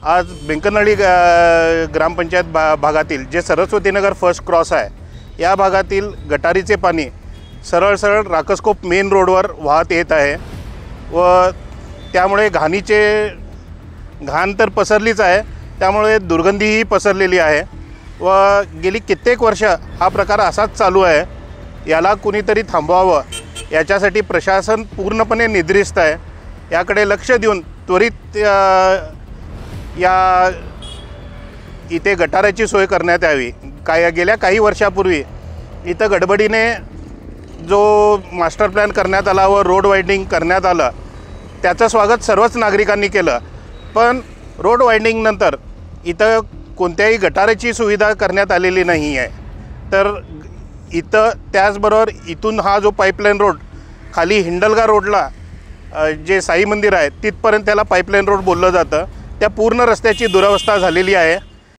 आज बेंकनळी ग्रामपंचायत भागातील जे सरस्वतीनगर फर्स्ट क्रॉस आहे, या भागातील गटारीचे पाणी सरळ सरळ राकसकोप मेन रोडवर वाहत येत आहे व त्यामुळे घाण तर पसरलीच आहे, त्यामुळे दुर्गंधीही पसरलेली आहे व गेली कित्येक वर्ष हा प्रकार असाच चालू आहे। याला कुणीतरी थांबवावं, याच्यासाठी प्रशासन पूर्णपणे निद्रिस्त आहे। याकडे लक्ष देऊन त्वरित या इथे गटाराची सोय करण्यात यावी। गेल्या काही वर्षापूर्वी इथं गडबडीने जो मास्टर प्लॅन करण्यात आला व रोड वाइडनिंग करण्यात आलं, त्याचं स्वागत सर्वच नागरिकांनी केलं, पण रोड वाइडनिंग नंतर इथं कोणत्याही गटाराची सुविधा करण्यात आलेली नाही आहे। तर इथं त्याचबरोबर इथून हा जो पाईपलाईन रोड खाली हिंडलगा रोडला जे साई मंदिर आहे तिथपर्यंत त्याला पाईपलाईन रोड बोललं जातं, त्या पूर्ण रस्त्याची दुरवस्था झालेली आहे।